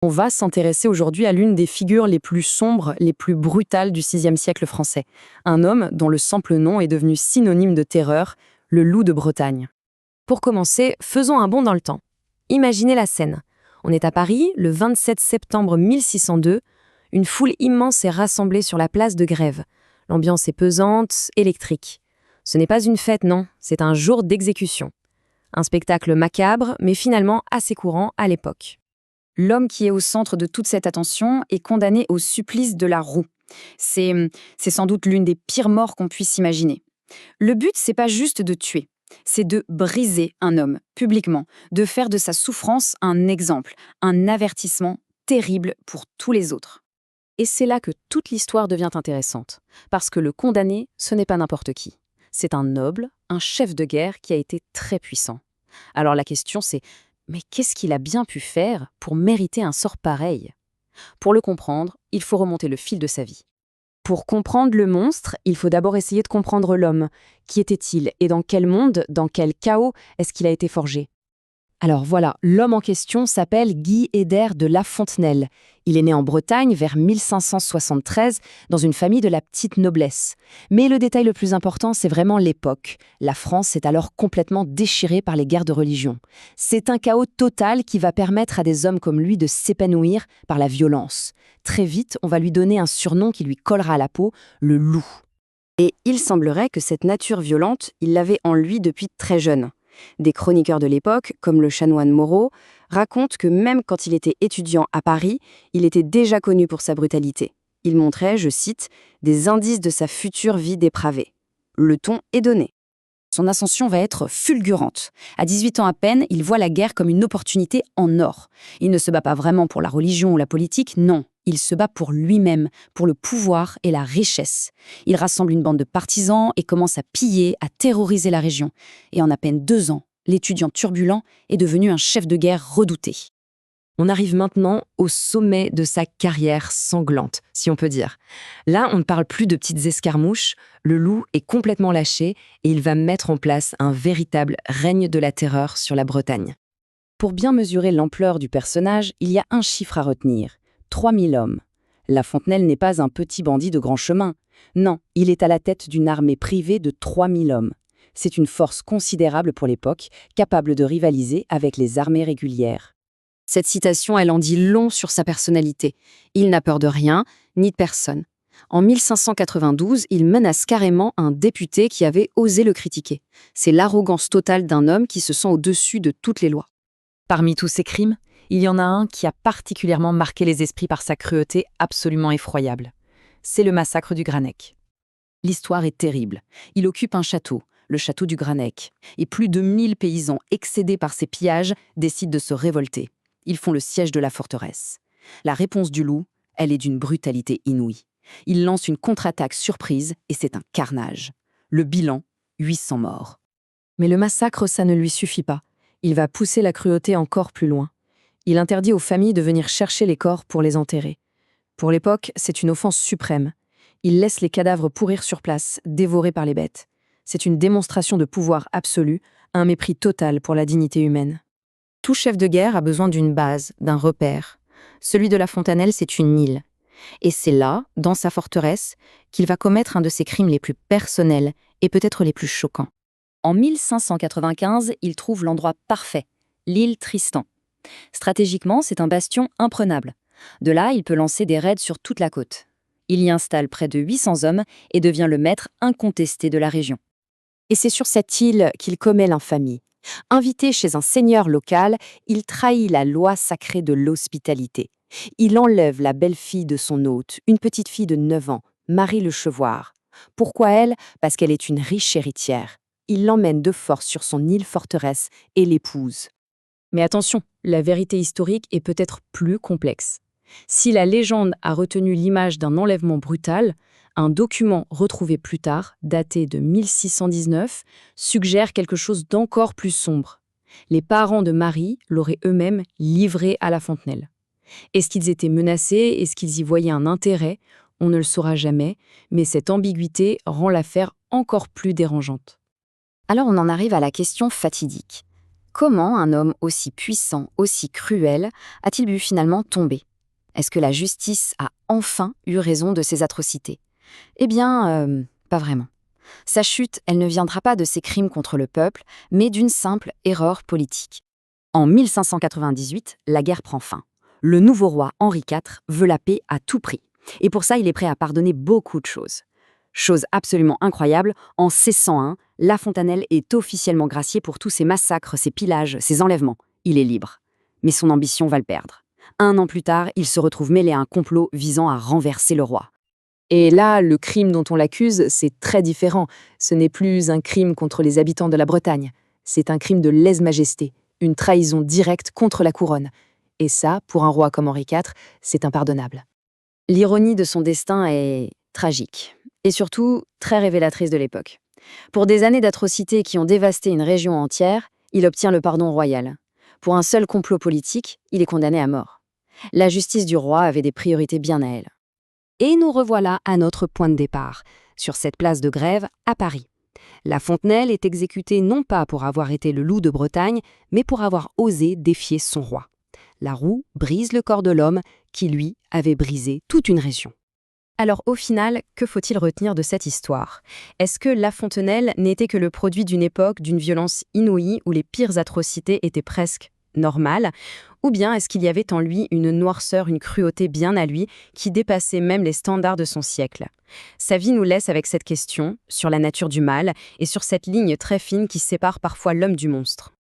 On va s'intéresser aujourd'hui à l'une des figures les plus sombres, les plus brutales du VIe siècle français. Un homme dont le simple nom est devenu synonyme de terreur, le loup de Bretagne. Pour commencer, faisons un bond dans le temps. Imaginez la scène. On est à Paris, le 27 septembre 1602. Une foule immense est rassemblée sur la place de Grève. L'ambiance est pesante, électrique. Ce n'est pas une fête, non, c'est un jour d'exécution. Un spectacle macabre, mais finalement assez courant à l'époque. L'homme qui est au centre de toute cette attention est condamné au supplice de la roue. C'est sans doute l'une des pires morts qu'on puisse imaginer. Le but, c'est pas juste de tuer, c'est de briser un homme, publiquement, de faire de sa souffrance un exemple, un avertissement terrible pour tous les autres. Et c'est là que toute l'histoire devient intéressante. Parce que le condamné, ce n'est pas n'importe qui. C'est un noble, un chef de guerre qui a été très puissant. Alors la question c'est, mais qu'est-ce qu'il a bien pu faire pour mériter un sort pareil? Pour le comprendre, il faut remonter le fil de sa vie. Pour comprendre le monstre, il faut d'abord essayer de comprendre l'homme. Qui était-il et dans quel monde, dans quel chaos est-ce qu'il a été forgé? Alors voilà, l'homme en question s'appelle Guy Héder de La Fontenelle. Il est né en Bretagne vers 1573 dans une famille de la petite noblesse. Mais le détail le plus important, c'est vraiment l'époque. La France est alors complètement déchirée par les guerres de religion. C'est un chaos total qui va permettre à des hommes comme lui de s'épanouir par la violence. Très vite, on va lui donner un surnom qui lui collera à la peau, le loup. Et il semblerait que cette nature violente, il l'avait en lui depuis très jeune. Des chroniqueurs de l'époque, comme le chanoine Moreau, racontent que même quand il était étudiant à Paris, il était déjà connu pour sa brutalité. Il montrait, je cite, des indices de sa future vie dépravée. Le ton est donné. Son ascension va être fulgurante. À 18 ans à peine, il voit la guerre comme une opportunité en or. Il ne se bat pas vraiment pour la religion ou la politique, non. Il se bat pour lui-même, pour le pouvoir et la richesse. Il rassemble une bande de partisans et commence à piller, à terroriser la région. Et en à peine 2 ans, l'étudiant turbulent est devenu un chef de guerre redouté. On arrive maintenant au sommet de sa carrière sanglante, si on peut dire. Là, on ne parle plus de petites escarmouches, le loup est complètement lâché et il va mettre en place un véritable règne de la terreur sur la Bretagne. Pour bien mesurer l'ampleur du personnage, il y a un chiffre à retenir, 3000 hommes. La Fontenelle n'est pas un petit bandit de grand chemin. Non, il est à la tête d'une armée privée de 3000 hommes. C'est une force considérable pour l'époque, capable de rivaliser avec les armées régulières. Cette citation, elle en dit long sur sa personnalité. Il n'a peur de rien, ni de personne. En 1592, il menace carrément un député qui avait osé le critiquer. C'est l'arrogance totale d'un homme qui se sent au-dessus de toutes les lois. Parmi tous ces crimes, il y en a un qui a particulièrement marqué les esprits par sa cruauté absolument effroyable. C'est le massacre du Granec. L'histoire est terrible. Il occupe un château, le château du Granec, et plus de 1000 paysans, excédés par ces pillages, décident de se révolter. Ils font le siège de la forteresse. La réponse du loup, elle est d'une brutalité inouïe. Il lance une contre-attaque surprise et c'est un carnage. Le bilan, 800 morts. Mais le massacre, ça ne lui suffit pas. Il va pousser la cruauté encore plus loin. Il interdit aux familles de venir chercher les corps pour les enterrer. Pour l'époque, c'est une offense suprême. Il laisse les cadavres pourrir sur place, dévorés par les bêtes. C'est une démonstration de pouvoir absolu, un mépris total pour la dignité humaine. Tout chef de guerre a besoin d'une base, d'un repère. Celui de La Fontenelle, c'est une île. Et c'est là, dans sa forteresse, qu'il va commettre un de ses crimes les plus personnels et peut-être les plus choquants. En 1595, il trouve l'endroit parfait, l'île Tristan. Stratégiquement, c'est un bastion imprenable. De là, il peut lancer des raids sur toute la côte. Il y installe près de 800 hommes et devient le maître incontesté de la région. Et c'est sur cette île qu'il commet l'infamie. Invité chez un seigneur local, il trahit la loi sacrée de l'hospitalité. Il enlève la belle-fille de son hôte, une petite fille de 9 ans, Marie le Chevoire. Pourquoi elle? Parce qu'elle est une riche héritière. Il l'emmène de force sur son île forteresse et l'épouse. Mais attention, la vérité historique est peut-être plus complexe. Si la légende a retenu l'image d'un enlèvement brutal, un document retrouvé plus tard, daté de 1619, suggère quelque chose d'encore plus sombre. Les parents de Marie l'auraient eux-mêmes livrée à La Fontenelle. Est-ce qu'ils étaient menacés? Est-ce qu'ils y voyaient un intérêt? On ne le saura jamais, mais cette ambiguïté rend l'affaire encore plus dérangeante. Alors on en arrive à la question fatidique. Comment un homme aussi puissant, aussi cruel, a-t-il pu finalement tomber? Est-ce que la justice a enfin eu raison de ses atrocités? Eh bien, pas vraiment. Sa chute, elle ne viendra pas de ses crimes contre le peuple, mais d'une simple erreur politique. En 1598, la guerre prend fin. Le nouveau roi Henri IV veut la paix à tout prix. Et pour ça, il est prêt à pardonner beaucoup de choses. Chose absolument incroyable, en 1601, La Fontanelle est officiellement gracié pour tous ses massacres, ses pillages, ses enlèvements. Il est libre. Mais son ambition va le perdre. 1 an plus tard, il se retrouve mêlé à un complot visant à renverser le roi. Et là, le crime dont on l'accuse, c'est très différent. Ce n'est plus un crime contre les habitants de la Bretagne. C'est un crime de lèse-majesté, une trahison directe contre la couronne. Et ça, pour un roi comme Henri IV, c'est impardonnable. L'ironie de son destin est tragique, et surtout très révélatrice de l'époque. Pour des années d'atrocités qui ont dévasté une région entière, il obtient le pardon royal. Pour un seul complot politique, il est condamné à mort. La justice du roi avait des priorités bien à elle. Et nous revoilà à notre point de départ, sur cette place de Grève à Paris. La Fontenelle est exécuté non pas pour avoir été le loup de Bretagne, mais pour avoir osé défier son roi. La roue brise le corps de l'homme qui, lui, avait brisé toute une région. Alors au final, que faut-il retenir de cette histoire? Est-ce que La Fontenelle n'était que le produit d'une époque, d'une violence inouïe où les pires atrocités étaient presque normales? Ou bien est-ce qu'il y avait en lui une noirceur, une cruauté bien à lui qui dépassait même les standards de son siècle? Sa vie nous laisse avec cette question sur la nature du mal et sur cette ligne très fine qui sépare parfois l'homme du monstre.